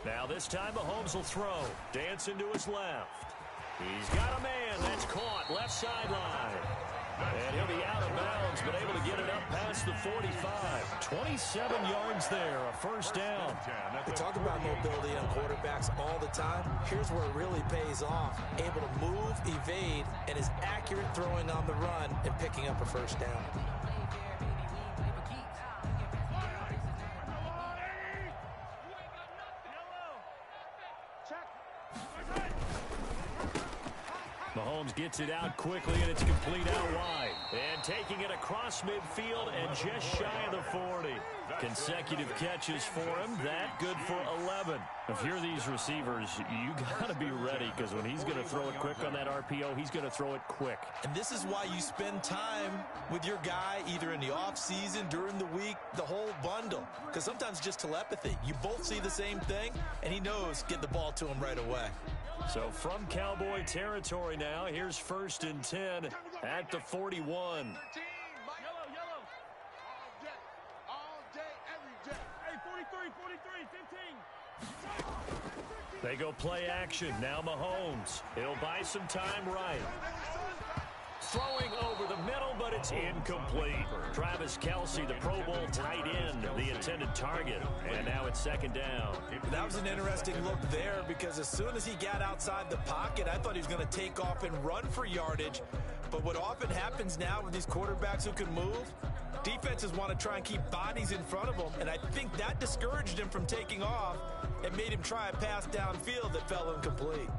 Now this time Mahomes will throw. Dancing to his left. He's got a man. That's caught. Left sideline. And he'll be out of bounds, but able to get it up past the 45. 27 yards there, a first down. We talk about mobility on quarterbacks all the time. Here's where it really pays off. Able to move, evade, and is accurate throwing on the run and picking up a first down. Mahomes gets it out quickly, and it's complete out wide. And taking it across midfield and just shy of the 40. Consecutive catches for him. That good for 11. If you're these receivers, you got to be ready, because when he's going to throw it quick on that RPO, he's going to throw it quick. And this is why you spend time with your guy either in the offseason, during the week, the whole bundle. Because sometimes just telepathy. You both see the same thing, and he knows get the ball to him right away. So from Cowboy territory now, here's 1st and 10 at the 41. Yellow. All day, every day. Hey, 43, 15. They go play action. Now Mahomes. He'll buy some time right. Throwing over the middle, but it's incomplete. Travis Kelce, the Pro Bowl tight end, the intended target. And now it's 2nd down. That was an interesting look there, because as soon as he got outside the pocket, I thought he was going to take off and run for yardage. But what often happens now with these quarterbacks who can move, defenses want to try and keep bodies in front of them. And I think that discouraged him from taking off and made him try a pass downfield that fell incomplete.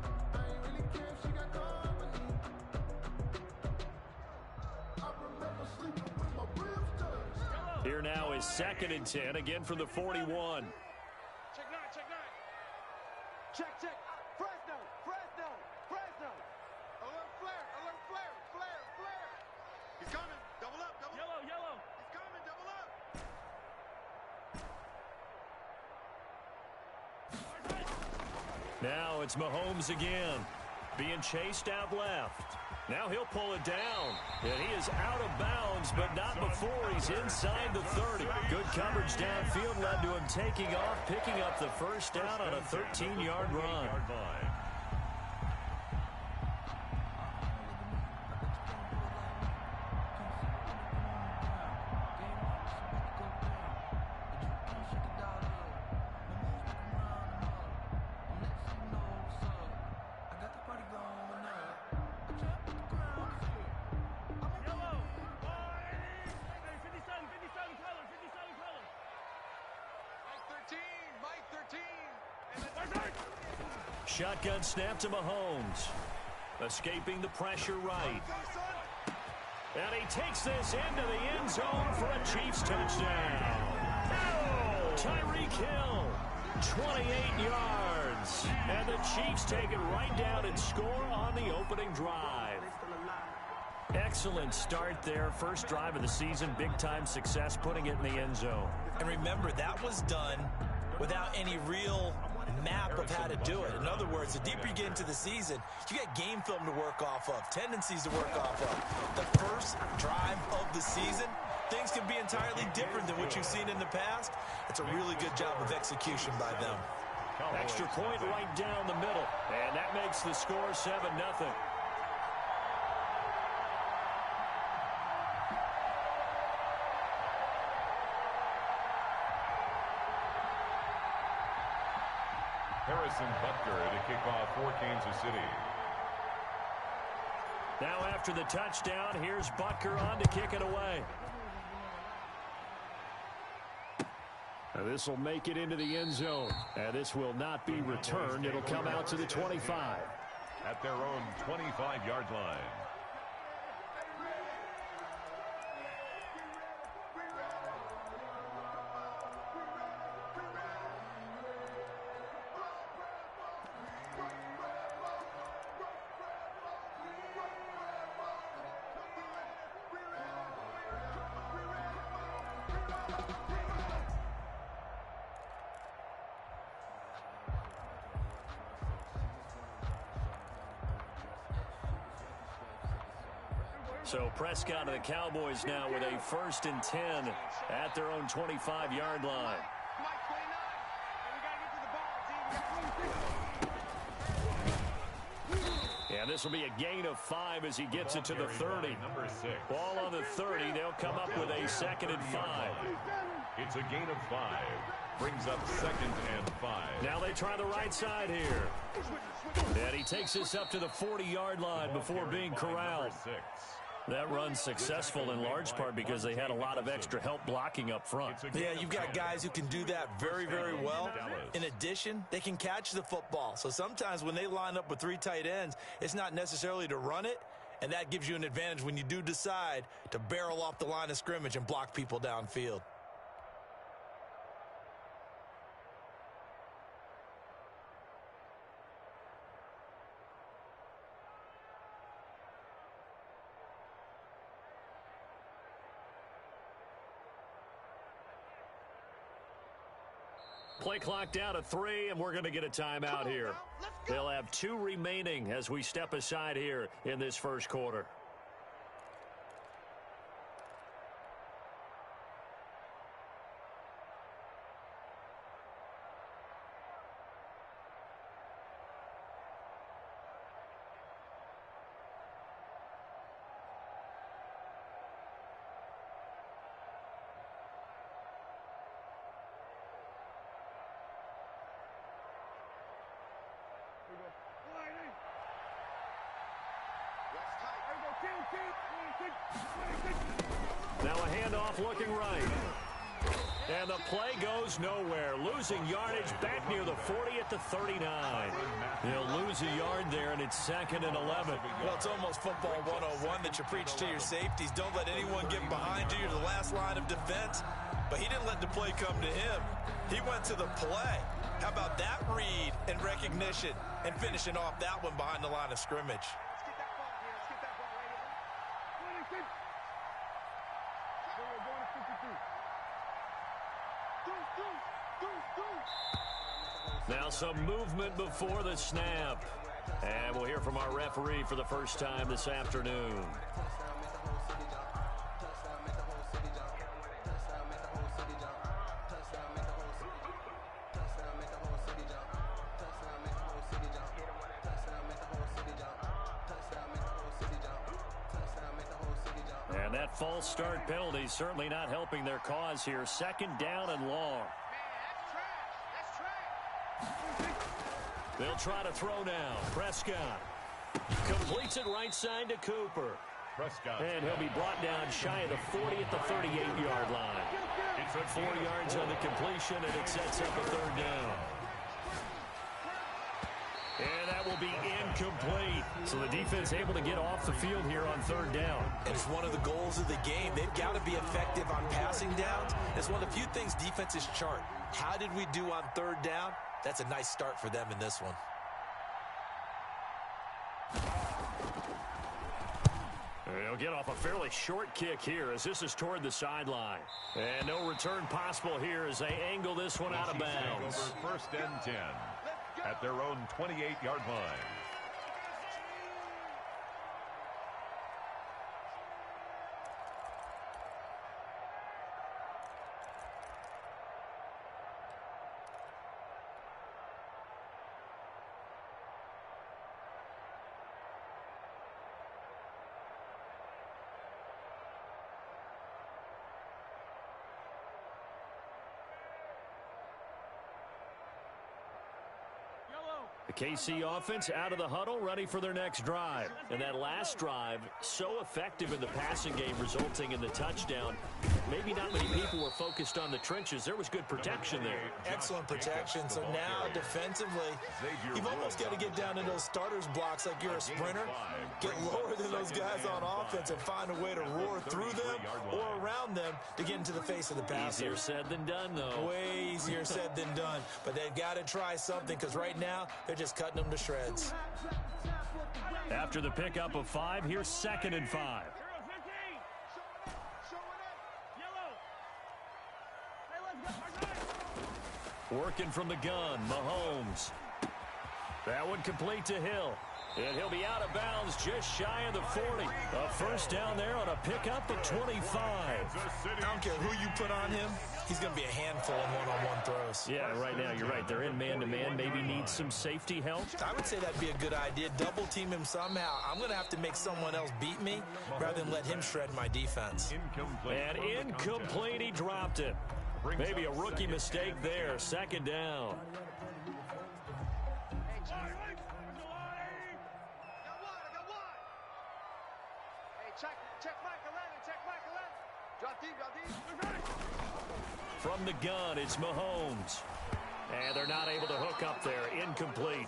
Here now is 2nd and 10, again from the 41. Check 9. Check. Fresno. Alert flare. He's coming. Double up. Yellow. He's coming. Double up. Now it's Mahomes again, being chased out left. Now he'll pull it down, and he is out of bounds, but not before he's inside the 30. Good coverage downfield led to him taking off, picking up the first down on a 13-yard run. Shotgun snap to Mahomes. Escaping the pressure right. And he takes this into the end zone for a Chiefs touchdown. Oh! Tyreek Hill, 28 yards. And the Chiefs take it right down and score on the opening drive. Excellent start there. First drive of the season. Big-time success putting it in the end zone. And remember, that was done without any real map of how to do it. In other words, the deeper you get into the season, you got game film to work off of, tendencies to work off of. The first drive of the season, things can be entirely different than what you've seen in the past. It's a really good job of execution by them. Extra point right down the middle, and that makes the score 7-0. Harrison Butker to kick off for Kansas City. Now after the touchdown, here's Butker on to kick it away. This will make it into the end zone. And this will not be returned. It'll come out to the 25. At their own 25-yard line. So Prescott and the Cowboys now with a 1st and 10 at their own 25-yard line. Mike 29. And we got to get to the ball, team. And this will be a gain of 5 as he gets it to the 30. Number 6. Ball on the 30. They'll come up with a 2nd and 5. It's a gain of 5. Brings up 2nd and 5. Now they try the right side here. And he takes this up to the 40-yard line before being corralled. That run's successful in large part because they had a lot of extra help blocking up front. Yeah, you've got guys who can do that very, very well. In addition, they can catch the football. So sometimes when they line up with 3 tight ends, it's not necessarily to run it, and that gives you an advantage when you do decide to barrel off the line of scrimmage and block people downfield. Play clock down to 3, and we're going to get a timeout here. They'll have 2 remaining as we step aside here in this first quarter. Now a handoff looking right. And the play goes nowhere. Losing yardage back near the 40 at the 39. They'll lose a yard there, and it's 2nd and 11. Well, it's almost football 101 that you preach to your safeties. Don't let anyone get behind you. You're the last line of defense. But he didn't let the play come to him. He went to the play. How about that read and recognition and finishing off that one behind the line of scrimmage? Now some movement before the snap. And we'll hear from our referee for the first time this afternoon. And that false start penalty certainly not helping their cause here. 2nd down and long. They'll try to throw now. Prescott completes it right side to Cooper. Prescott. And he'll be brought down shy of the 40 at the 38-yard line. It's 4 yards on the completion, and it sets up a 3rd down. And that will be incomplete. So the defense able to get off the field here on 3rd down. And it's one of the goals of the game. They've got to be effective on passing downs. It's one of the few things defenses chart. How did we do on 3rd down? That's a nice start for them in this one. They'll get off a fairly short kick here as this is toward the sideline. And no return possible here as they angle this one out of bounds. Over 1st and 10 at their own 28-yard line. The KC offense out of the huddle, ready for their next drive. And that last drive, so effective in the passing game, resulting in the touchdown. Maybe not many people were focused on the trenches. There was good protection there. Excellent protection. So now, defensively, you've almost got to get down in those starters blocks like you're a sprinter. Get lower than those guys on offense and find a way to roar through them or around them to get into the face of the passer. Easier said than done, though. Way easier said than done. But they've got to try something because right now, they're just cutting them to shreds. After the pickup of 5, here's 2nd and 5. Working from the gun, Mahomes. That one complete to Hill. And he'll be out of bounds just shy of the 40. A first down there on a pickup at 25. I don't care who you put on him. He's going to be a handful in one-on-one throws. Yeah, right now, you're right. They're in man-to-man. Maybe need some safety help. I would say that'd be a good idea. Double team him somehow. I'm going to have to make someone else beat me rather than let him shred my defense. And incomplete, he dropped it. Maybe a rookie mistake there. Second down. From the gun, it's Mahomes. And they're not able to hook up there. Incomplete.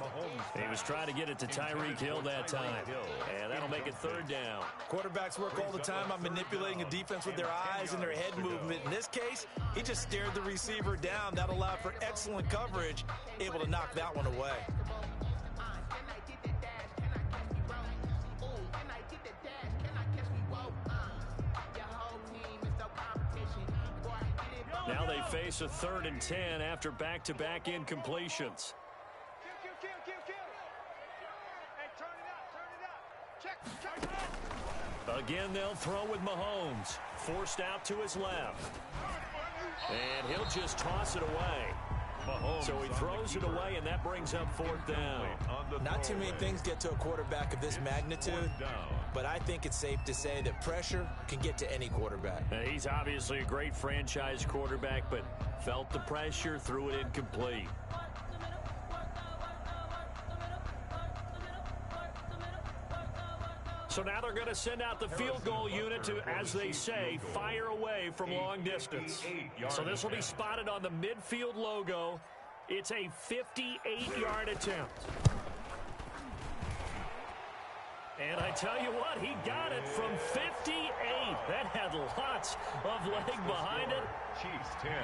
He was trying to get it to Tyreek Hill that time. And that'll make it third down. Quarterbacks work all the time on manipulating a defense with their eyes and their head movement. In this case, he just stared the receiver down. That allowed for excellent coverage, able to knock that one away. Now they face a 3rd and 10 after back-to-back incompletions. Again, they'll throw with Mahomes. Forced out to his left. And he'll just toss it away. So he throws it away, and that brings up 4th down. Not too many things get to a quarterback of this magnitude, but I think it's safe to say that pressure can get to any quarterback. He's obviously a great franchise quarterback, but felt the pressure, threw it incomplete. So now they're going to send out the field goal unit to, as they say, fire away from long distance. So this will be spotted on the midfield logo. It's a 58-yard attempt. And I tell you what, he got it from 58. That had lots of leg behind it.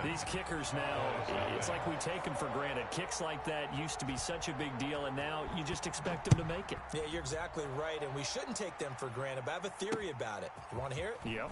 These kickers now, it's like we take them for granted. Kicks like that used to be such a big deal, and now you just expect them to make it. Yeah, you're exactly right, and we shouldn't take them for granted, but I have a theory about it. You want to hear it? Yep.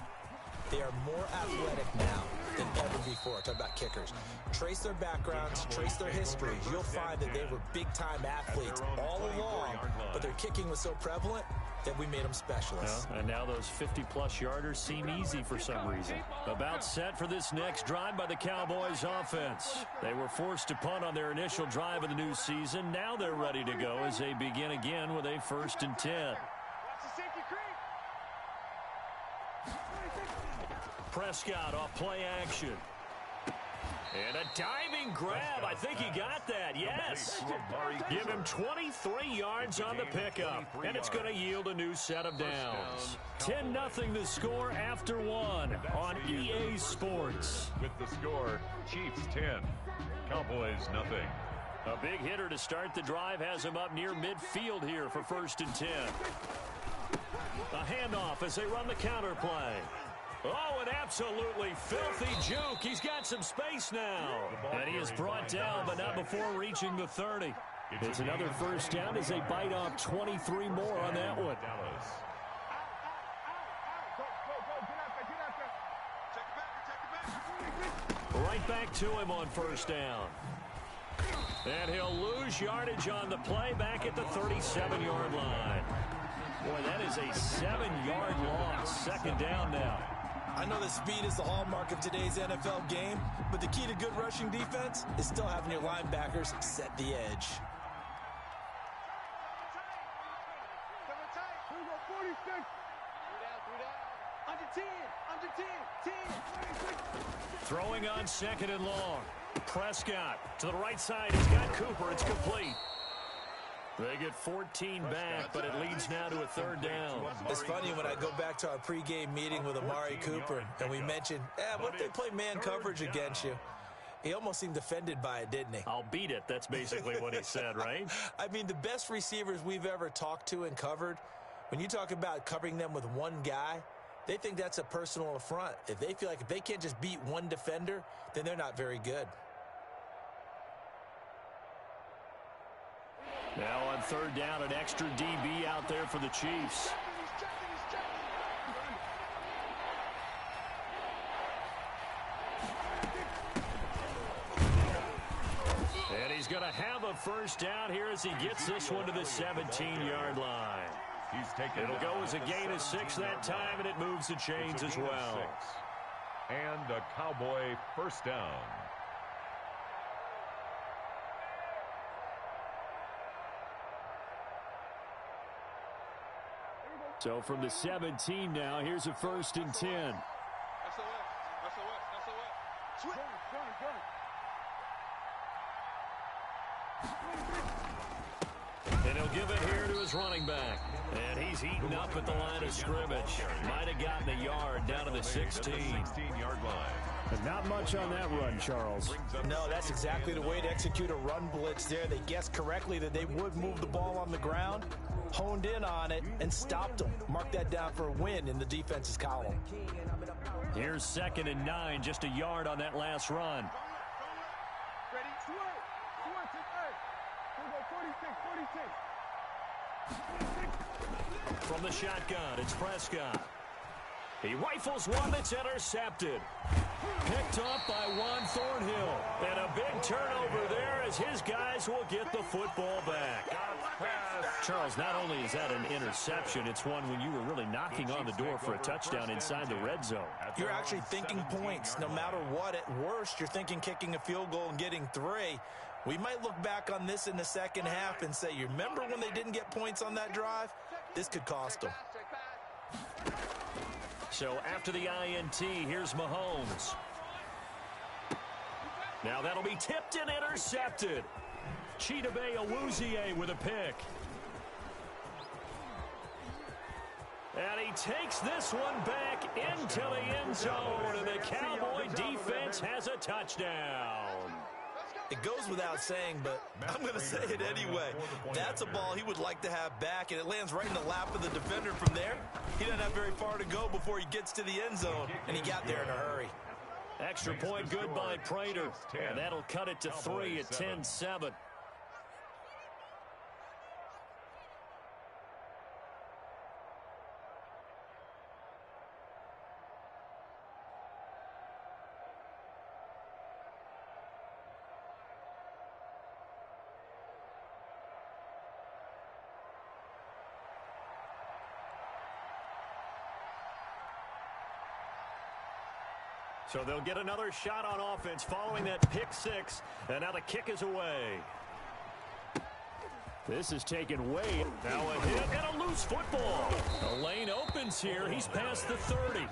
They are more athletic now than ever before. Talk about kickers. Trace their backgrounds, trace their history. You'll find that they were big-time athletes all along, but their kicking was so prevalent that we made them specialists. And now those 50-plus yarders seem easy for some reason. About set for this next drive by the Cowboys offense. They were forced to punt on their initial drive of the new season. Now they're ready to go as they begin again with a 1st and 10. Prescott off play action. And a diving grab. I think he got that. Yes. Give him 23 yards on the pickup. And it's going to yield a new set of downs. 10-0 the score after 1 on EA Sports. With the score, Chiefs 10, Cowboys nothing. A big hitter to start the drive has him up near midfield here for 1st and 10. A handoff as they run the counter play. Oh, an absolutely filthy juke. He's got some space now. And he is brought down, but not before reaching the 30. It's another 1st down as they bite off 23 more on that one. Right back to him on 1st down. And he'll lose yardage on the play back at the 37-yard line. Boy, that is a 7-yard loss. 2nd down now. I know that speed is the hallmark of today's NFL game, but the key to good rushing defense is still having your linebackers set the edge. Throwing on 2nd and long. Prescott to the right side. He's got Cooper. It's complete. They get 14 back, but it leads now to a 3rd down. It's funny when I go back to our pregame meeting with Amari Cooper, and we mentioned, what if they play man coverage against you? He almost seemed offended by it, didn't he? I'll beat it. That's basically what he said, right? I mean, the best receivers we've ever talked to and covered, when you talk about covering them with one guy, they think that's a personal affront. If they feel like if they can't just beat one defender, then they're not very good. Now on 3rd down, an extra DB out there for the Chiefs. And he's going to have a first down here as he gets this one to the 17-yard line. It'll go as a gain of 6 that time, and it moves the chains as well. And a Cowboy first down. So from the 17 now, here's a 1st and 10. SOS. Switch. And he'll give it here to his running back. And he's eaten up at the line of scrimmage. Might have gotten a yard down to the 16-yard line. But not much on that run, Charles. No, that's exactly the way to execute a run blitz there. They guessed correctly that they would move the ball on the ground, honed in on it, and stopped them. Mark that down for a win in the defense's column. Here's 2nd and 9, just a yard on that last run. Ready? Switch. From the shotgun, it's Prescott. He rifles one that's intercepted. Picked off by Juan Thornhill. And a big turnover there as his guys will get the football back. Charles, not only is that an interception, it's one when you were really knocking on the door for a touchdown inside the red zone. You're actually thinking points. No matter what, at worst, you're thinking kicking a field goal and getting 3. We might look back on this in the second half and say, you remember when they didn't get points on that drive? This could cost them. So after the INT, here's Mahomes. Now that'll be tipped and intercepted. Chidobe Awuzie with a pick. And he takes this one back into the end zone, and the Cowboy defense has a touchdown. It goes without saying, but I'm going to say it anyway. That's a ball he would like to have back, and it lands right in the lap of the defender from there. He doesn't have very far to go before he gets to the end zone, and he got there in a hurry. Extra point good by Prater, and that'll cut it to 3 at 10-7. So they'll get another shot on offense following that pick 6, and now the kick is away. This is taken way. Now a hit and a loose football. The lane opens here. He's past the 30.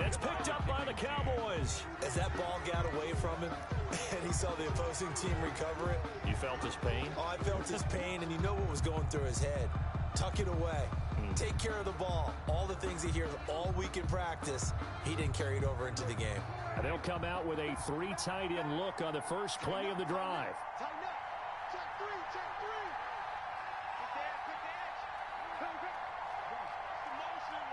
It's picked up by the Cowboys. As that ball got away from him and he saw the opposing team recover it. You felt his pain? Oh, I felt his pain, and you know what was going through his head. Tuck it away. Take care of the ball. All the things he hears all week in practice, he didn't carry it over into the game. And they'll come out with a 3 tight end look on the first play of the drive. Tighten up. Check 3. Watch the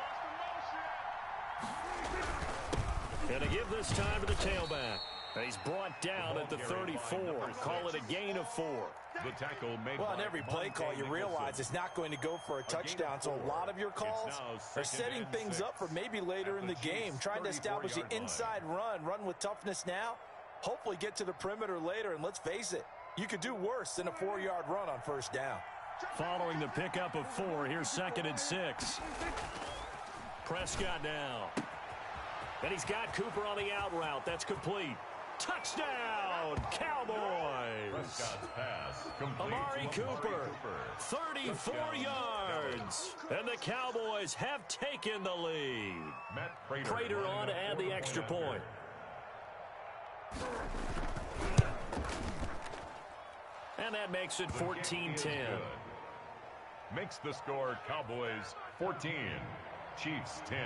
motion. And to give this time to the tailback. He's brought down at the 34. Call it a gain of 4. The tackle made well, on every play call, you realize it's not going to go for a touchdown. So a lot of your calls are setting things up for maybe later in the game, trying to establish the inside run with toughness now, hopefully get to the perimeter later. And let's face it, you could do worse than a 4-yard run on first down. Following the pickup of 4, here's 2nd and 6. Prescott now. And he's got Cooper on the out route. That's complete. Touchdown, Cowboys! Prescott's pass. Amari Cooper, 34 yards. And the Cowboys have taken the lead. Matt Prater on to add the extra point. And that makes it 14-10. Makes the score Cowboys 14, Chiefs 10.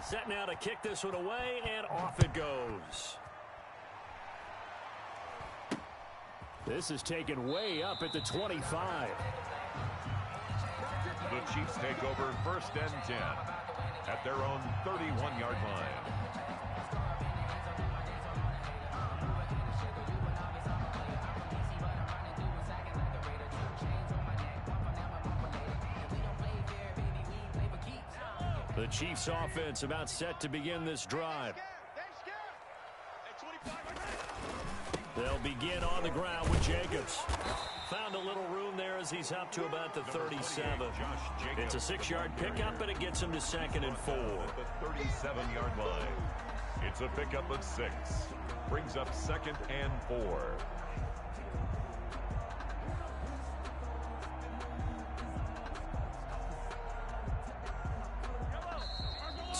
Set now to kick this one away, and off it goes. This is taken way up at the 25. The Chiefs take over 1st and 10 at their own 31-yard line. The Chiefs offense about set to begin this drive. They'll begin on the ground with Jacobs. Found a little room there as he's up to about the 37. It's a 6-yard pickup, and it gets him to 2nd and 4. At the 37-yard line. It's a pickup of 6. Brings up 2nd and 4.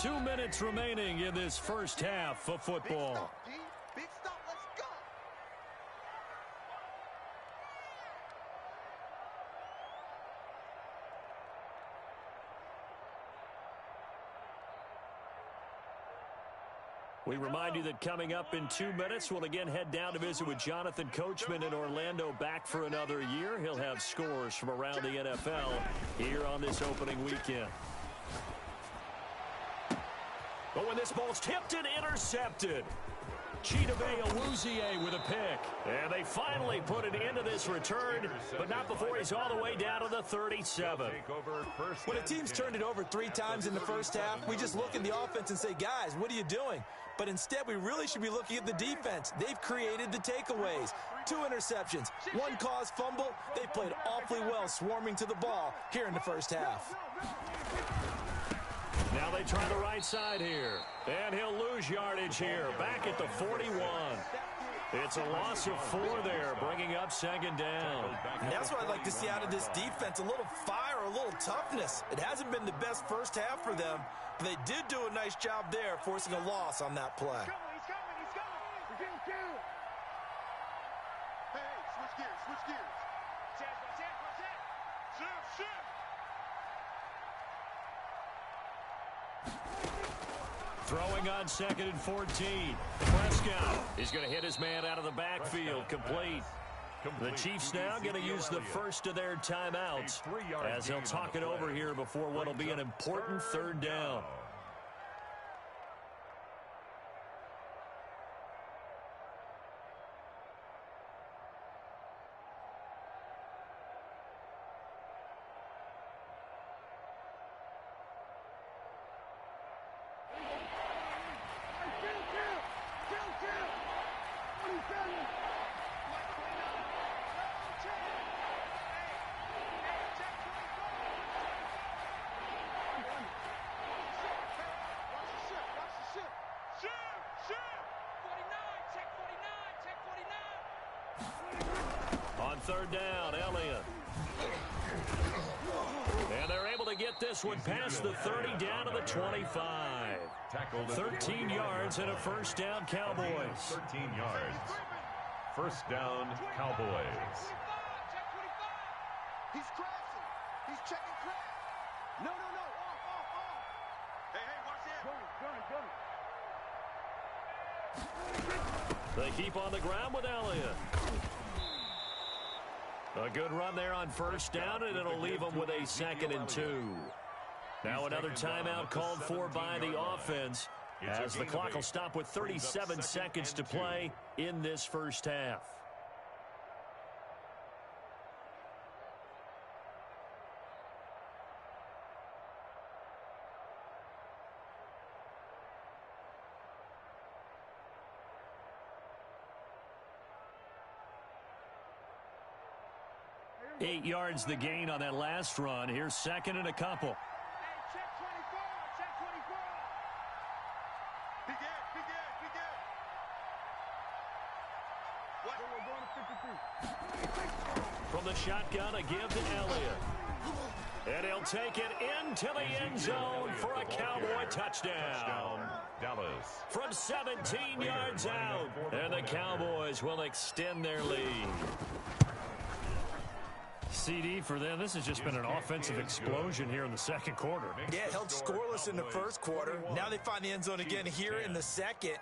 Two minutes remaining in this first half of football. Big stop, let's go. We remind you that coming up in 2 minutes, we'll again head down to visit with Jonathan Coachman in Orlando, back for another year. He'll have scores from around the NFL here on this opening weekend. But when this ball's tipped and intercepted, Chidobe Awuzie with a pick. And they finally put an end to this return, but not before he's all the way down to the 37. When a team's turned it over 3 times in the first half, we just look at the offense and say, guys, what are you doing? But instead, we really should be looking at the defense. They've created the takeaways. 2 interceptions, 1 caused fumble. They played awfully well swarming to the ball here in the first half. Now they try the right side here. And he'll lose yardage here, back at the 41. It's a loss of 4 there, bringing up 2nd down. And that's what I'd like to see out of this defense, a little fire, a little toughness. It hasn't been the best first half for them, but they did do a nice job there, forcing a loss on that play. He's coming. We're getting killed. Hey, switch gears. Watch that. Shift. Throwing on 2nd and 14. Prescott is going to hit his man out of the backfield. Complete. The Chiefs now going to use the first of their timeouts as they'll talk it over here before what will be an important 3rd down. On 3rd down, Elliott. And they're able to get this one past the 30 down to the 25. 13 yards and a 1st down, Cowboys. 13 yards. 1st down, Cowboys. He's crashing. He's checking crash. No. Off. Hey, watch it. They keep on the ground with Elliott. A good run there on 1st down, and it'll leave them with a 2nd and 2. Now another timeout called for by the offense, as the clock will stop with 37 seconds to play in this first half. Eight yards the gain on that last run. Here's 2nd and a couple. Hey, check 24. Be good. What? From the shotgun, a give to Elliott. And he'll take it into the end zone for a Cowboy touchdown. Dallas. From 17 yards out. And the Cowboys will extend their lead. CD for them, this has just been an offensive explosion here in the 2nd quarter. Yeah, held scoreless in the 1st quarter. Now they find the end zone again here in the 2nd.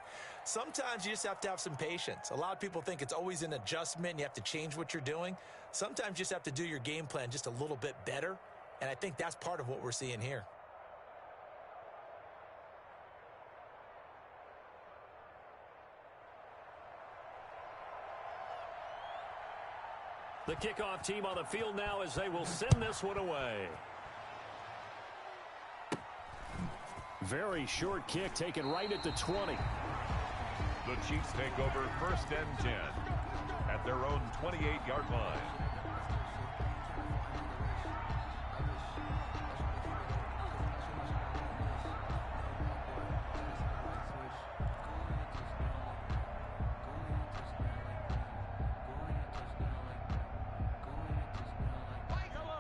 Sometimes you just have to have some patience. A lot of people think it's always an adjustment. You have to change what you're doing. Sometimes you just have to do your game plan just a little bit better. And I think that's part of what we're seeing here. The kickoff team on the field now as they will send this one away. Very short kick taken right at the 20. The Chiefs take over 1st and 10. at their own 28-yard line.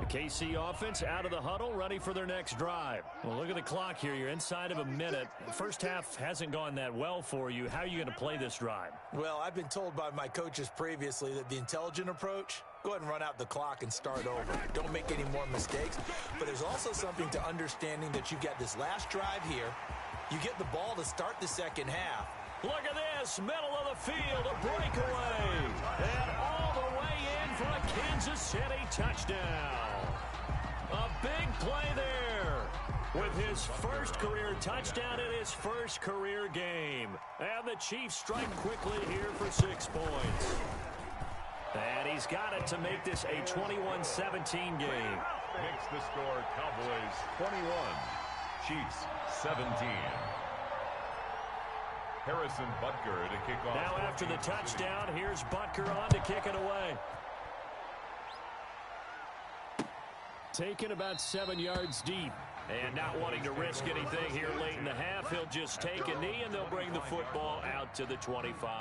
KC offense out of the huddle, ready for their next drive. Well, look at the clock here. You're inside of a minute. The first half hasn't gone that well for you. How are you going to play this drive? Well, I've been told by my coaches previously that the intelligent approach, go ahead and run out the clock and start over. Don't make any more mistakes. But there's also something to understanding that you've got this last drive here. You get the ball to start the second half. Look at this, middle of the field, a breakaway. And all the way in for a Kansas City touchdown. A big play there with his first career touchdown in his first career game. And the Chiefs strike quickly here for 6 points. And he's got it to make this a 21-17 game. Makes the score Cowboys 21, Chiefs 17. Harrison Butker to kick off. Now after the touchdown, here's Butker on to kick it away. Taken about 7 yards deep. And not wanting to risk anything here late in the half, he'll just take a knee and they'll bring the football out to the 25.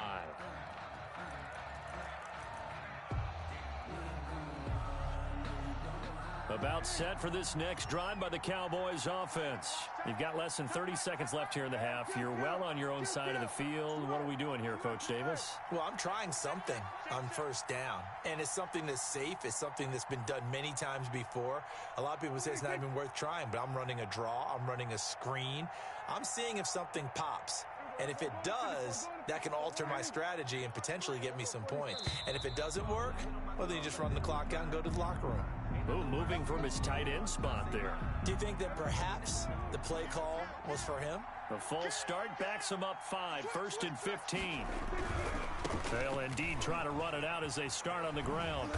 About set for this next drive by the Cowboys offense. You've got less than 30 seconds left here in the half. You're well on your own side of the field. What are we doing here, Coach Davis? Well, I'm trying something on first down, and it's something that's safe. It's something that's been done many times before. A lot of people say it's not even worth trying, but I'm running a draw. I'm running a screen. I'm seeing if something pops. And if it does, that can alter my strategy and potentially get me some points. And if it doesn't work, well, then you just run the clock out and go to the locker room. Ooh, moving from his tight end spot there. Do you think that perhaps the play call was for him? The false start backs him up 5, 1st and 15. They'll indeed try to run it out as they start on the ground.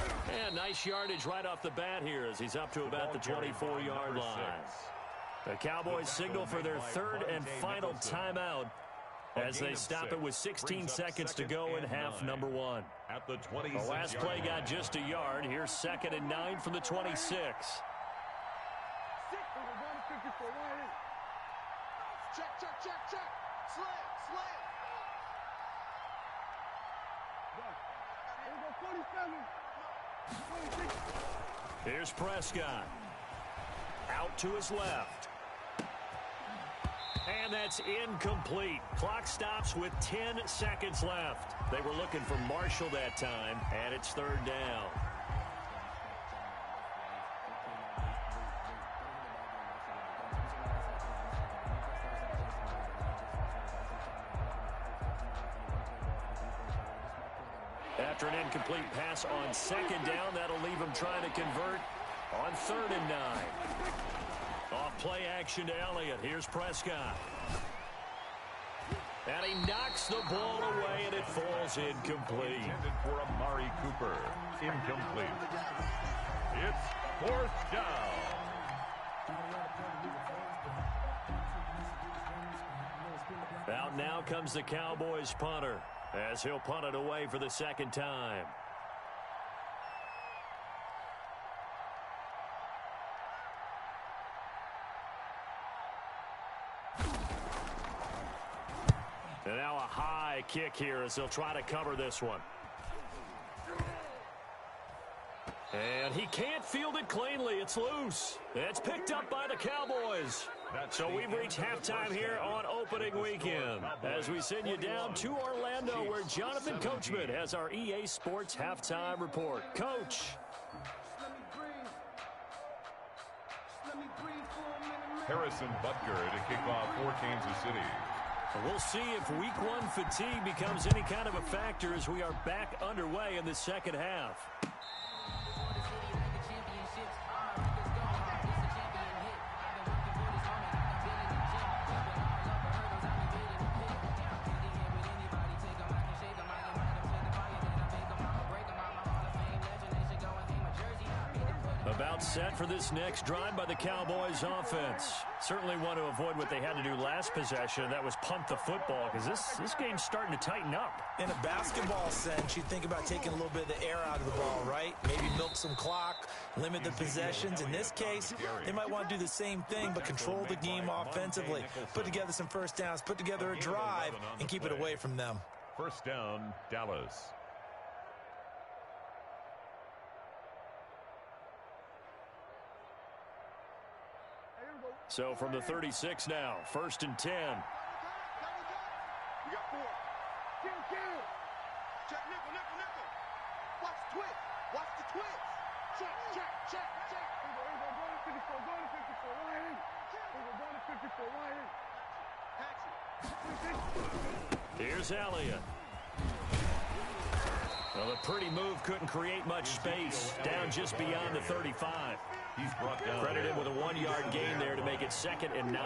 And nice yardage right off the bat here as he's up to about the 24-yard line. The Cowboys signal for their 3rd and final timeout as they stop it with 16 seconds to go in half number 1. At the The last play got just a yard. Here's 2nd and 9 from the 26. Check. Slam. Here's Prescott. Out to his left. And that's incomplete. Clock stops with 10 seconds left. They were looking for Marshall that time, and it's 3rd down. After an incomplete pass on 2nd down, that'll leave him trying to convert on 3rd and 9. Off play action to Elliott. Here's Prescott. And he knocks the ball away, and it falls incomplete. Intended for Amari Cooper. Incomplete. It's 4th down. Out now comes the Cowboys punter as he'll punt it away for the 2nd time. And now a high kick here as they'll try to cover this one. And he can't field it cleanly. It's loose. It's picked up by the Cowboys. So we've reached halftime here on opening weekend as we send you down to Orlando where Jonathan Coachman has our EA Sports halftime report. Coach. Harrison Butker to kick off for Kansas City. We'll see if week 1 fatigue becomes any kind of a factor as we are back underway in the 2nd half. About set for this next drive by the Cowboys offense. Certainly want to avoid what they had to do last possession. That was punt the football, because this game's starting to tighten up. In a basketball sense, you think about taking a little bit of the air out of the ball, right? Maybe milk some clock, limit the possessions. In this case, they might want to do the same thing, but control the game offensively. Put together some first downs, put together a drive, and keep it away from them. First down, Dallas. So from the 36 now, 1st and 10. We got 4. Kill. Check nickel. Watch the twist. Watch the twist. Check. We're going to 54. Going to 54. Right in. We're going to 54. Right in. Patch it. Here's Elliott. Well, a pretty move couldn't create much space. Down just beyond the 35. He's brought down. Credited with a 1-yard gain there to make it 2nd and 9.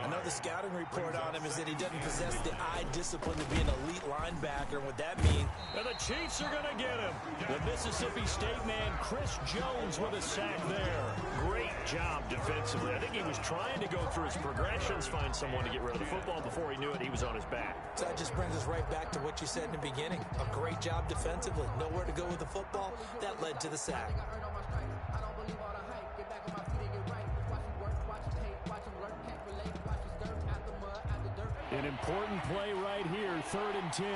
Another scouting report on him is that he doesn't possess the eye discipline to be an elite linebacker. And what that means? And the Chiefs are going to get him. The Mississippi State man, Chris Jones, with a sack there. Great job defensively. I think he was trying to go through his progressions, find someone to get rid of the football. Before he knew it, he was on his back. So that just brings us right back to what you said in the beginning. A great job defensively. Nowhere to go with the football. That led to the sack. An important play right here, 3rd and 10.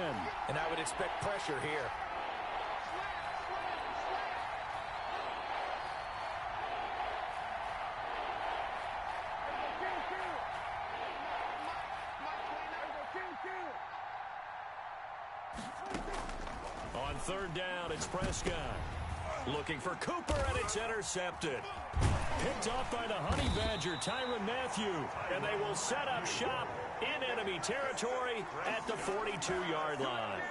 And I would expect pressure here. On 3rd down, it's Prescott. Looking for Cooper, and it's intercepted. Picked off by the Honey Badger, Tyrann Mathieu. And they will set up shop in enemy territory at the 42-yard line.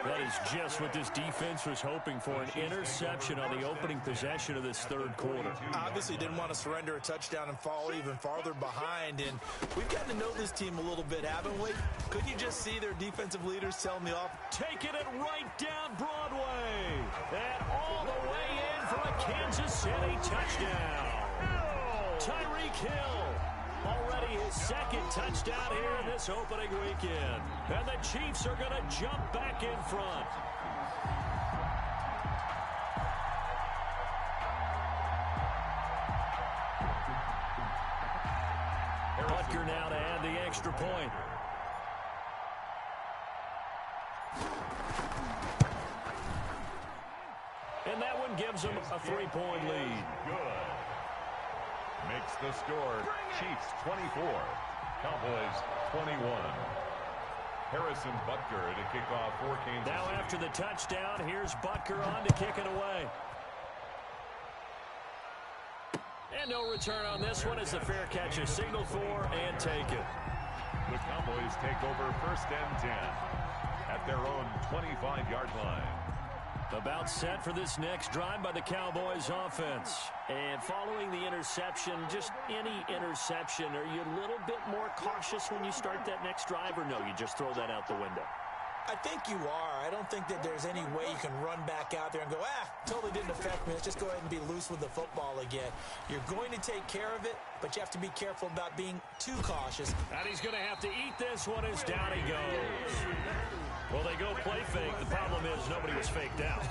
That is just what this defense was hoping for, an interception on the opening possession of this 3rd quarter. Obviously didn't want to surrender a touchdown and fall even farther behind. And we've gotten to know this team a little bit, haven't we? Could you just see their defensive leaders telling the offense? Taking it right down Broadway. And all the way in for a Kansas City touchdown. Tyreek Hill. Already his 2nd touchdown here in this opening weekend. And the Chiefs are going to jump back in front. Butker now to add the extra point. And that one gives them a 3-point lead. Good. Makes the score Chiefs 24, Cowboys 21. Harrison Butker to kick off for Kansas Now City. after the touchdown, here's Butker on to kick it away. And no return on this one as the fair catch is signaled for and taken. The Cowboys take over 1st and 10 at their own 25-yard line. About set for this next drive by the Cowboys offense. And following the interception, just any interception, are you a little bit more cautious when you start that next drive, or no, you just throw that out the window? I think you are. I don't think that there's any way you can run back out there and go, totally didn't affect me. Let's just go ahead and be loose with the football again. You're going to take care of it, but you have to be careful about being too cautious. And he's going to have to eat this one as down he goes. Well, they go play fake. The problem is nobody was faked out.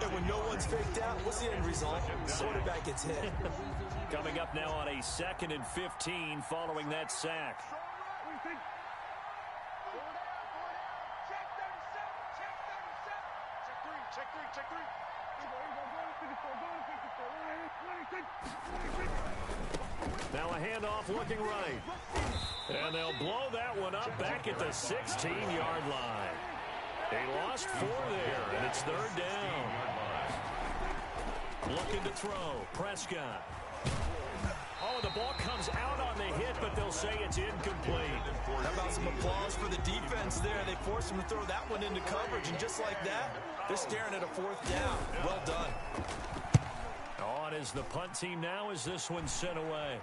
And when no one's faked out, what's the end result? The quarterback gets hit. Coming up now on a 2nd and 15 following that sack. Check three. Now a handoff looking right. And they'll blow that one up back at the 16-yard line. They lost 4 there, and it's 3rd down. Looking to throw. Prescott. Oh, the ball comes out on the hit, but they'll say it's incomplete. How about some applause for the defense there? They forced him to throw that one into coverage, and just like that, they're staring at a 4th down. Well done. On is the punt team now as this one's sent away.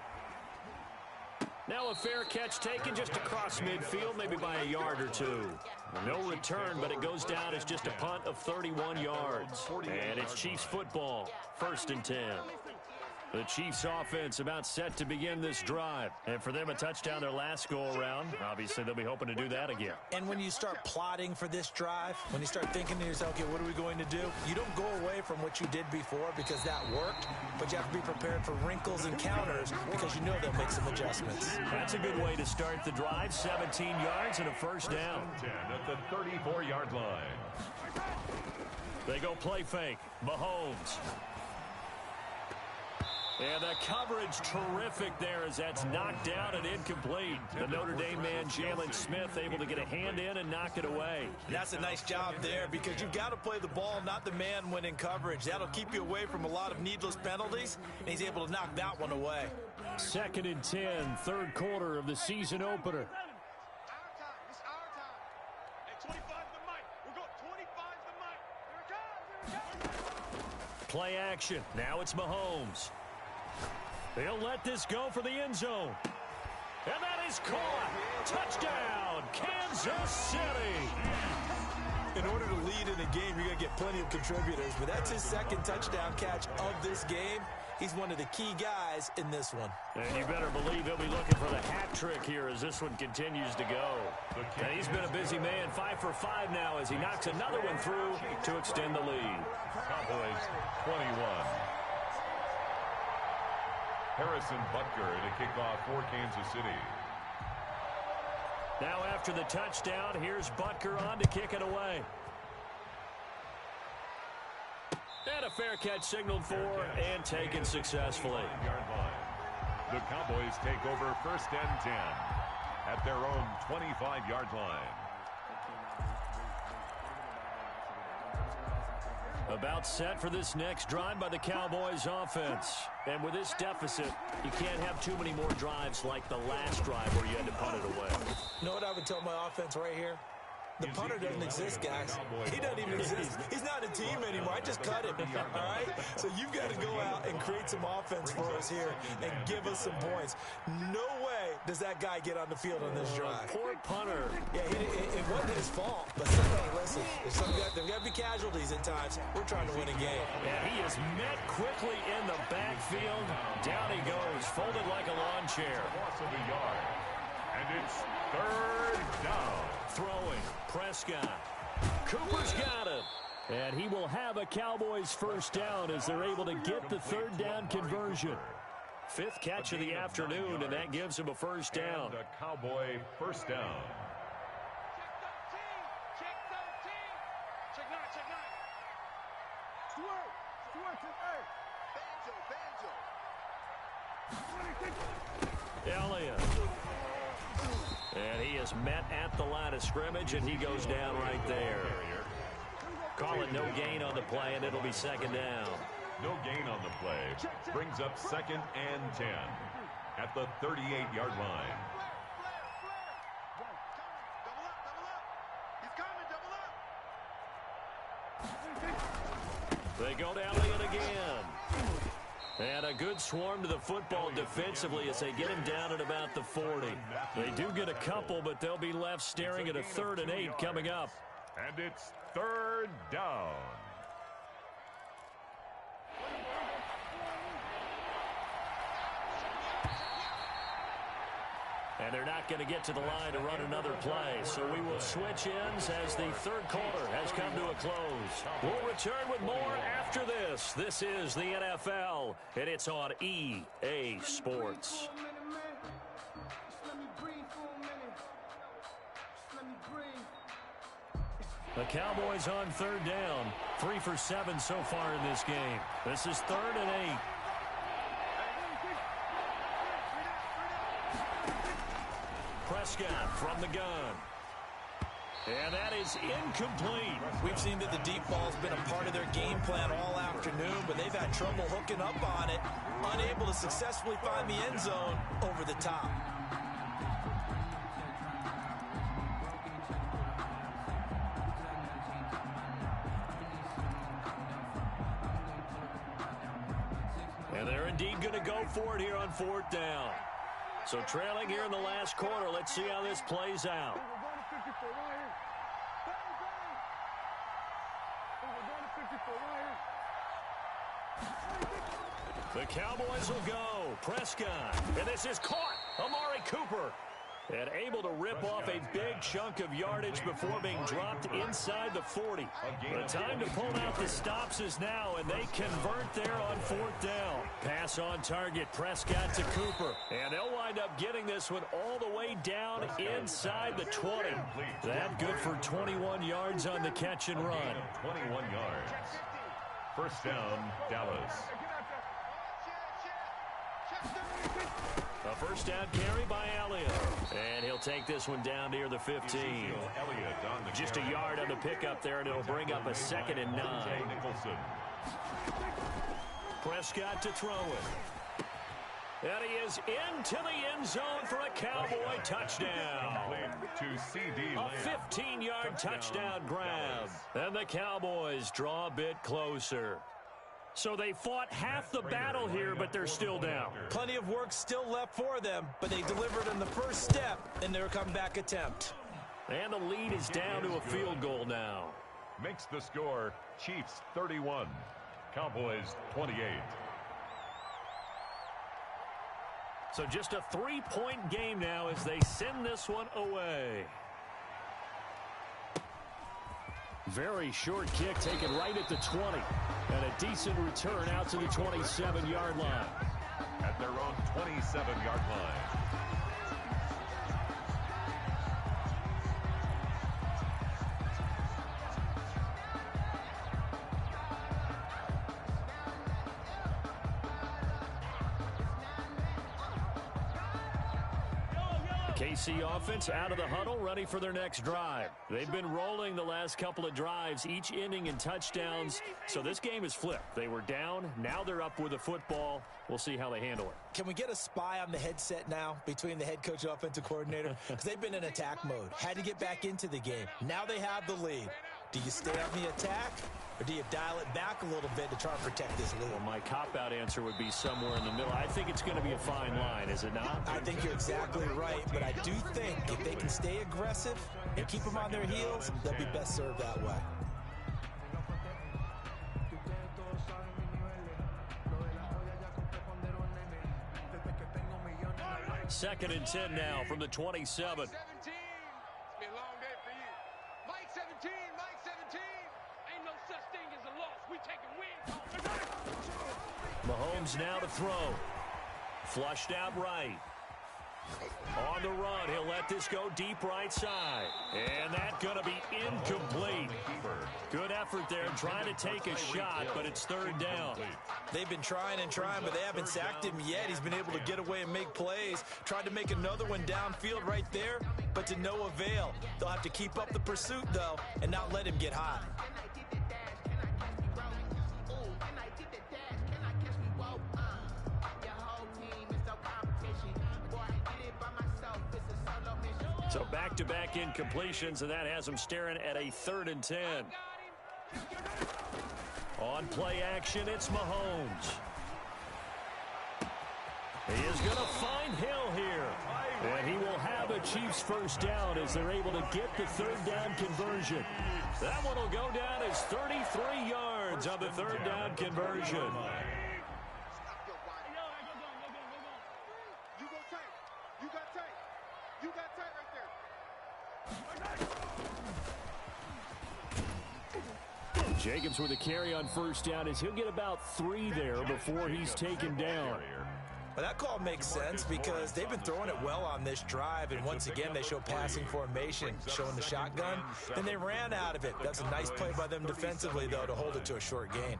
Now a fair catch taken just across midfield, maybe by a yard or 2. No return, but it goes down as just a punt of 31 yards. And it's Chiefs football, 1st and 10. The Chiefs offense about set to begin this drive. And for them, a touchdown their last go-around. Obviously, they'll be hoping to do that again. And when you start plotting for this drive, when you start thinking to yourself, okay, what are we going to do? You don't go away from what you did before because that worked, but you have to be prepared for wrinkles and counters because you know they'll make some adjustments. That's a good way to start the drive. 17 yards and a first down. 10 at the 34-yard line. They go play fake. Mahomes. And the coverage terrific there as that's knocked down and incomplete. The Notre Dame man, Jalen Smith, able to get a hand in and knock it away. And that's a nice job there because you've got to play the ball, not the man when in coverage. That'll keep you away from a lot of needless penalties, and he's able to knock that one away. 2nd and 10, third quarter of the season opener. Play action. Now it's Mahomes. They'll let this go for the end zone. And that is caught. Touchdown, Kansas City. In order to lead in a game, you're going to get plenty of contributors, but that's his second touchdown catch of this game. He's one of the key guys in this one. And you better believe he'll be looking for the hat trick here as this one continues to go. And he's been a busy man, 5 for 5 now as he knocks another one through to extend the lead. Cowboys 21. Harrison Butker to kick off for Kansas City. Now after the touchdown, here's Butker on to kick it away. And a fair catch signaled for and taken successfully. The Cowboys take over 1st and 10 at their own 25-yard line. About set for this next drive by the Cowboys offense. And with this deficit, you can't have too many more drives like the last drive where you had to punt it away. You know what I would tell my offense right here? The punter doesn't exist, guys. He doesn't even exist. He's not a team anymore. I just cut him, all right? So you've got to go out and create some offense for us here and give us some points. No way does that guy get on the field on this drive. Poor punter. Yeah, it wasn't his fault. But listen, there's got to be casualties at times. We're trying to win a game. And he is met quickly in the backfield. Down he goes, folded like a lawn chair. Loss of a yard. And it's 3rd down. Throwing, Prescott. Cooper's got it. And he will have a Cowboys first down as they're able to get the 3rd down conversion. 5th catch of the afternoon, and that gives him a first down. And a Cowboy first down. Elliott. And he is met at the line of scrimmage, and he goes down right there. Call it no gain on the play, and it'll be 2nd down. No gain on the play. Brings up 2nd and 10 at the 38-yard line. They go to Elliott again. And a good swarm to the football defensively as they get him down at about the 40. They do get a couple, but they'll be left staring at a 3rd and 8 coming up. And it's 3rd down. And they're not going to get to the line to run another play. So we will switch ends as the 3rd quarter has come to a close. We'll return with more after this. This is the NFL, and it's on EA Sports. The Cowboys on 3rd down. 3 for 7 so far in this game. This is 3rd and 8. Prescott from the gun. And that is incomplete. We've seen that the deep ball's been a part of their game plan all afternoon, but they've had trouble hooking up on it, unable to successfully find the end zone over the top. And they're indeed going to go for it here on 4th down. So trailing here in the last quarter, let's see how this plays out. The Cowboys will go. Prescott. And this is caught. Amari Cooper. And able to rip off a big chunk of yardage before being dropped inside the 40. The time to pull out the stops is now, and they convert there on 4th down. Pass on target, Prescott to Cooper. And they'll wind up getting this one all the way down inside the 20. That good for 21 yards on the catch and run. 21 yards. First down, Dallas. A first down carry by Elliott. And he'll take this one down near the 15. Just a yard on the pickup there, and it'll bring up a 2nd and 9. Prescott to throw it. And he is into the end zone for a Cowboy touchdown. A 15-yard touchdown grab. And the Cowboys draw a bit closer. So they fought half the battle here, but they're still down. Plenty of work still left for them, but they delivered on the first step in their comeback attempt. And the lead is down to a field goal now. Makes the score Chiefs 31, Cowboys 28. So just a 3-point game now as they send this one away. Very short kick taken right at the 20. And a decent return out to the 27-yard line. At their own 27-yard line. KC offense out of the huddle, ready for their next drive. They've been rolling the last couple of drives, each ending in touchdowns. So this game is flipped. They were down, now they're up with the football. We'll see how they handle it. Can we get a spy on the headset now between the head coach and offensive coordinator? Because they've been in attack mode. Had to get back into the game. Now they have the lead. Do you stay on the attack, or do you dial it back a little bit to try and protect this lead? Well, my cop-out answer would be somewhere in the middle. I think it's going to be a fine line, is it not? I think you're exactly right, but I do think if they can stay aggressive and keep them on their heels, they'll be best served that way. Second and 10 now from the 27. Mahomes now to throw. Flushed out right. On the run, he'll let this go deep right side. And that's going to be incomplete. Good effort there, trying to take a shot, but it's 3rd down. They've been trying and trying, but they haven't sacked him yet. He's been able to get away and make plays. Tried to make another one downfield right there, but to no avail. They'll have to keep up the pursuit, though, and not let him get hot. So back-to-back incompletions, and that has them staring at a 3rd and 10. On play action, it's Mahomes. He is going to find Hill here. And he will have a Chiefs first down as they're able to get the 3rd down conversion. That one will go down as 33 yards on the 3rd down conversion. Jacobs with a carry on first down as he'll get about 3 there before he's taken down. Well, that call makes sense because they've been throwing it well on this drive, and once again they show passing formation, showing the shotgun. Then they ran out of it. That's a nice play by them defensively, though, to hold it to a short gain.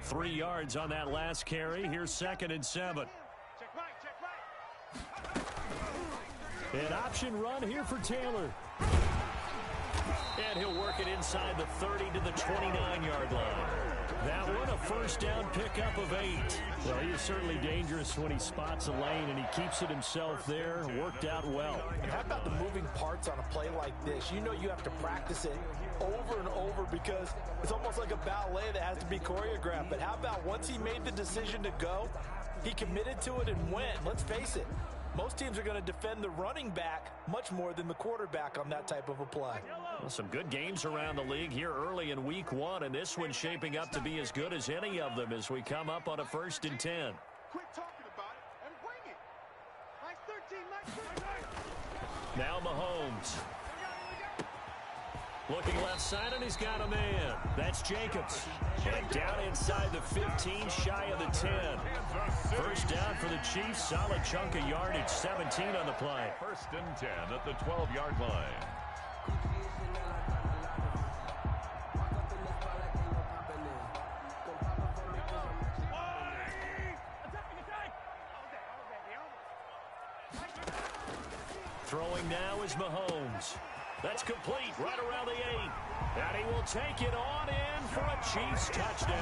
Three yards on that last carry. Here's 2nd and 7. An option run here for Taylor. And he'll work it inside the 30 to the 29-yard line. That one a first down pickup of 8. Well, he is certainly dangerous when he spots a lane, and he keeps it himself there. Worked out well. And how about the moving parts on a play like this? You know you have to practice it over and over because it's almost like a ballet that has to be choreographed. But how about once he made the decision to go, he committed to it and went. Let's face it, Most teams are going to defend the running back much more than the quarterback on that type of a play. Well, some good games around the league here early in week one, and this one's shaping up to be as good as any of them as we come up on a 1st and 10. Quit talking about it and bring it. Nice 13, nice 13. Now Mahomes. Looking left side, and he's got a man. That's Jacobs. And down inside the 15, shy of the 10. First down for the Chiefs. Solid chunk of yardage, 17 on the play. 1st and 10 at the 12-yard line. Throwing now is Mahomes. That's complete right around the 8. And he will take it on in for a Chiefs touchdown.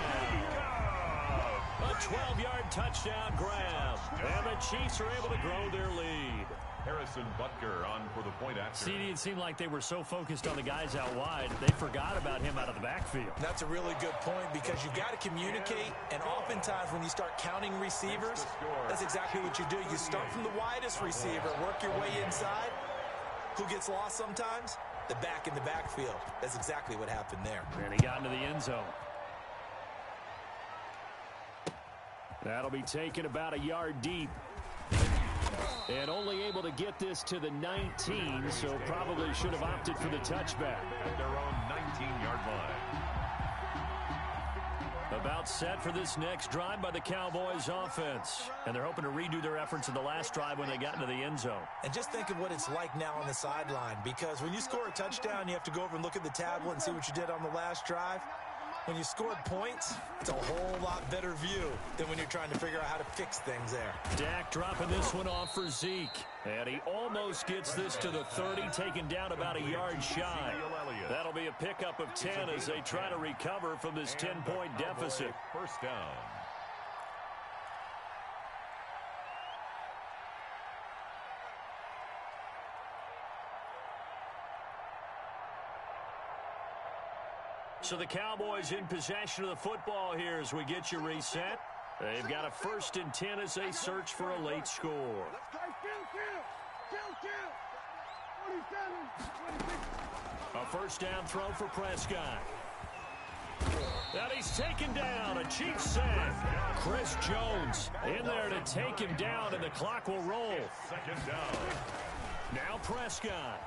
A 12-yard touchdown grab. And the Chiefs are able to grow their lead. Harrison Butker on for the point after. CD, it seemed like they were so focused on the guys out wide, they forgot about him out of the backfield. That's a really good point because you got to communicate, and oftentimes when you start counting receivers, that's exactly what you do. You start from the widest receiver, work your way inside. Who gets lost sometimes? The back in the backfield. That's exactly what happened there. And he got into the end zone. That'll be taken about a yard deep. And only able to get this to the 19, so probably should have opted for the touchback. At their own 19-yard line. About set for this next drive by the Cowboys offense. And they're hoping to redo their efforts in the last drive when they got into the end zone. And just think of what it's like now on the sideline, because when you score a touchdown, you have to go over and look at the tablet and see what you did on the last drive. When you scored points, it's a whole lot better view than when you're trying to figure out how to fix things there. Dak dropping this one off for Zeke. And he almost gets this to the 30, taken down about a yard shy. That'll be a pickup of 10 as they try to recover from this 10-point deficit. 1st down. So the Cowboys in possession of the football here as we get you reset. They've got a 1st and 10 as they search for a late score. Let's go. Kill. 27, 26. A 1st down throw for Prescott. And he's taken down. A Chiefs sack. Chris Jones in there to take him down, and the clock will roll. 2nd down. Now Prescott.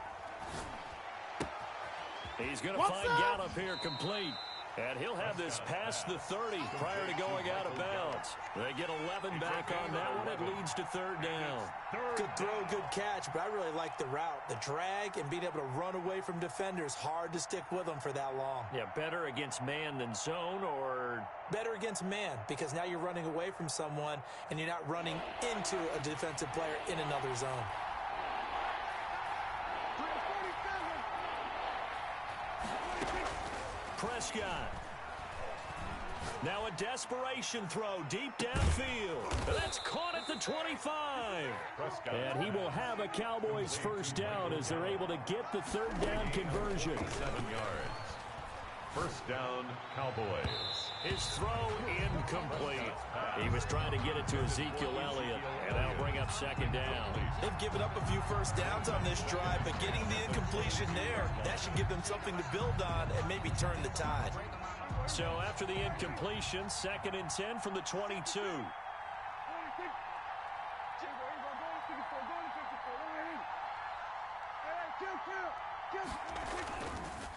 He's going to find Gallup here complete. And he'll have this past the 30 prior to going out of bounds. They get 11 back on that one. It leads to 3rd down. Good throw, good catch, but I really like the route. The drag and being able to run away from defenders, hard to stick with them for that long. Yeah, better against man than zone, or better against man, because now you're running away from someone and you're not running into a defensive player in another zone. Prescott. Now a desperation throw deep downfield. That's caught at the 25. Prescott. And he will have a Cowboys 1st down as they're able to get the 3rd down conversion. 7 yards. 1st down, Cowboys. His throw incomplete. He was trying to get it to Ezekiel Elliott, and that'll bring up 2nd down. They've given up a few 1st downs on this drive, but getting the incompletion there, that should give them something to build on and maybe turn the tide. So after the incompletion, 2nd and 10 from the 22.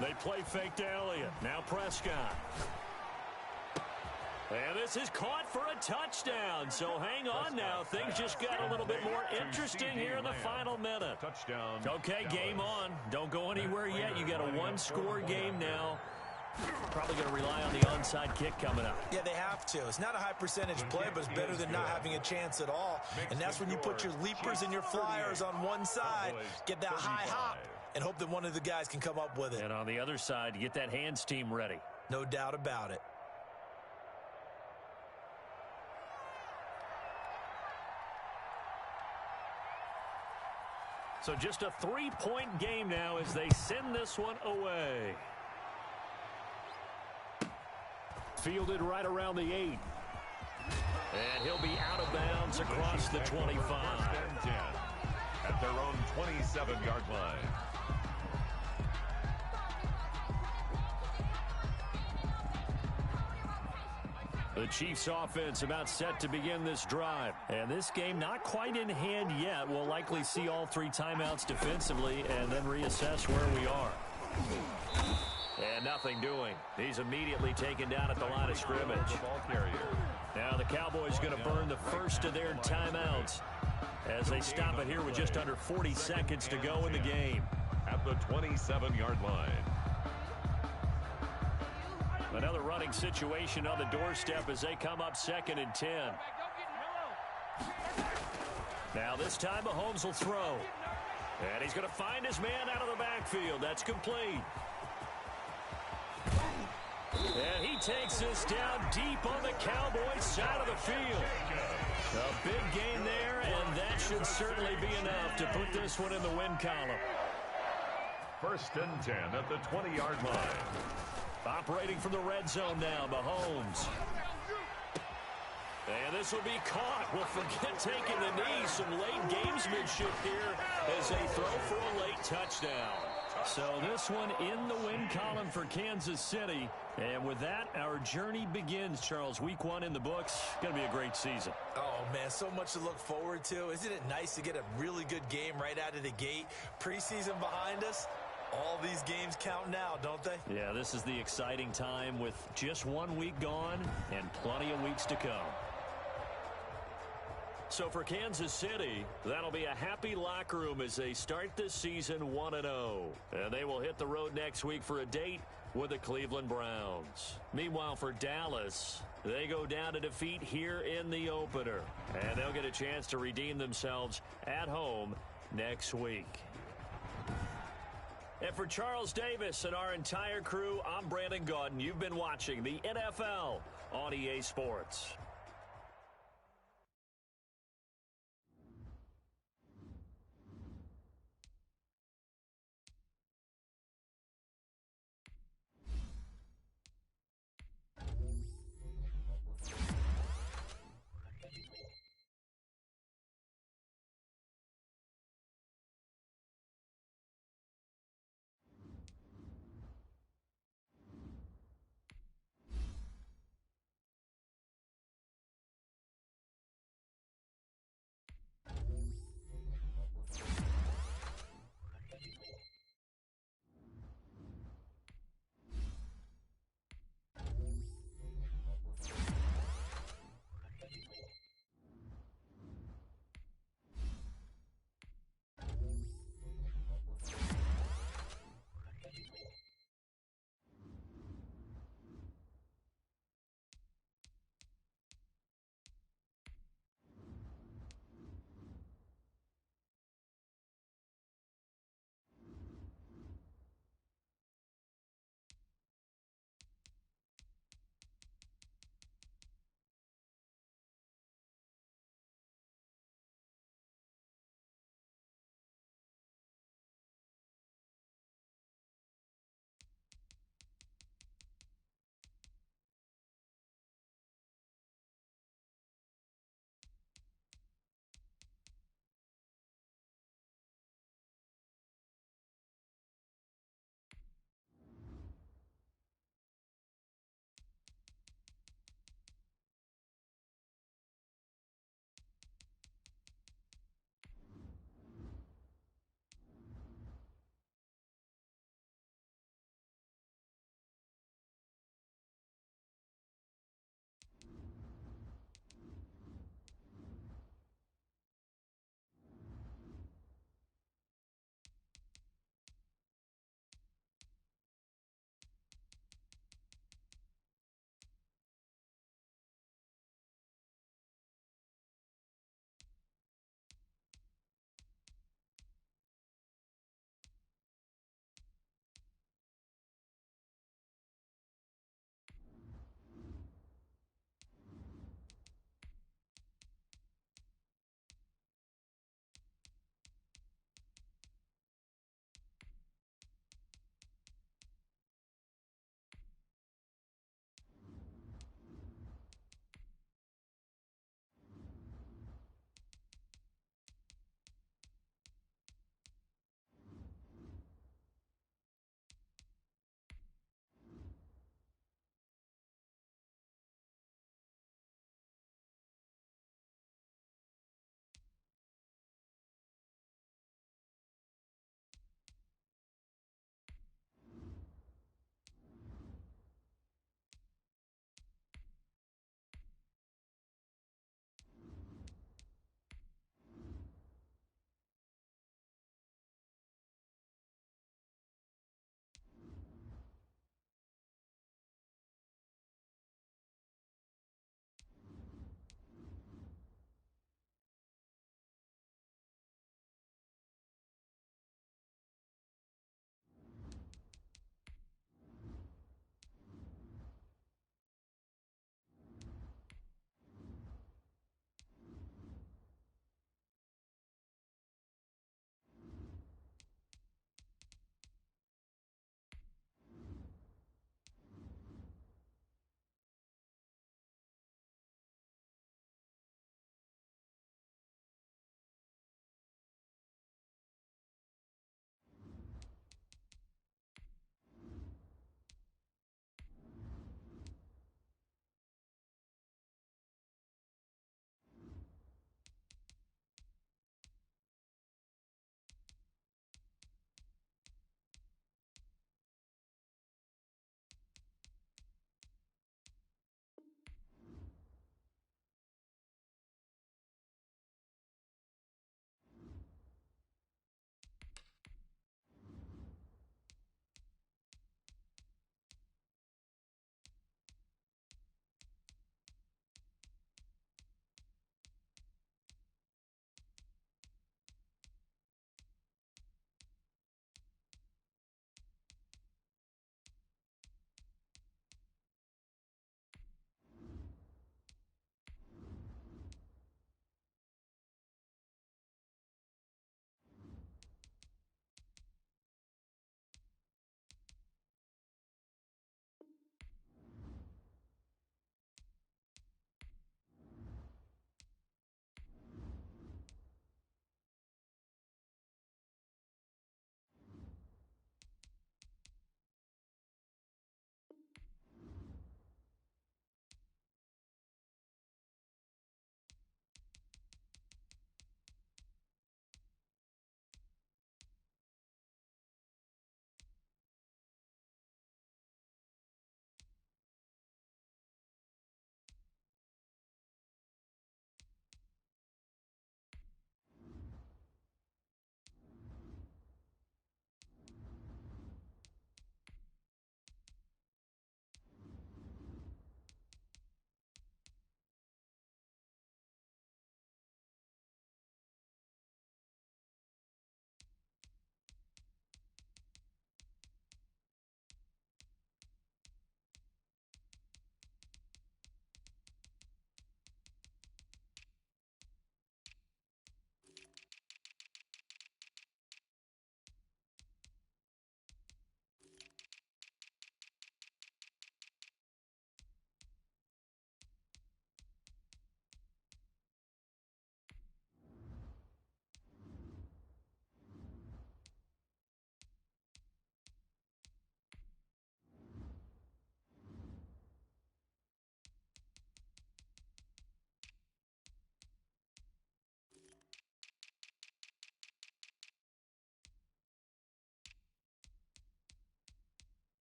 They play fake to Elliott. Now Prescott. And this is caught for a touchdown. So hang on now. Things just got a little bit more interesting here in the final minute. Touchdown. Okay, game on. Don't go anywhere yet. You got a 1-score game now. Probably going to rely on the onside kick coming up. Yeah, they have to. It's not a high percentage play, but it's better than not having a chance at all. And that's when you put your leapers and your flyers on one side, get that high hop, and hope that one of the guys can come up with it. And on the other side, get that hands team ready. No doubt about it. So just a 3-point game now as they send this one away. Fielded right around the 8. And he'll be out of bounds across the 25. at their own 27-yard line. The Chiefs offense about set to begin this drive. And this game not quite in hand yet. We'll likely see all 3 timeouts defensively and then reassess where we are. And nothing doing. He's immediately taken down at the line of scrimmage. Ball carrier. Now the Cowboys going to burn the first of their timeouts as they stop it here with just under 40 seconds to go in the game. At the 27-yard line. Another running situation on the doorstep as they come up 2nd and 10. Now this time Mahomes will throw. And he's going to find his man out of the backfield. That's complete. And he takes this down deep on the Cowboys side of the field. A big gain there, and that should certainly be enough to put this one in the win column. 1st and 10 at the 20-yard line. Operating from the red zone now, Mahomes. And this will be caught. Well, forget taking the knee. Some late gamesmanship here as they throw for a late touchdown. So this one in the win column for Kansas City. And with that, our journey begins, Charles. Week 1 in the books. Going to be a great season. Oh, man, so much to look forward to. Isn't it nice to get a really good game right out of the gate? Preseason behind us. All these games count now, don't they? Yeah, this is the exciting time with just 1 week gone and plenty of weeks to come. So for Kansas City, that'll be a happy locker room as they start this season 1-0. And they will hit the road next week for a date with the Cleveland Browns. Meanwhile, for Dallas, they go down to defeat here in the opener. And they'll get a chance to redeem themselves at home next week. And for Charles Davis and our entire crew, I'm Brandon Gaudin. You've been watching the NFL on EA Sports.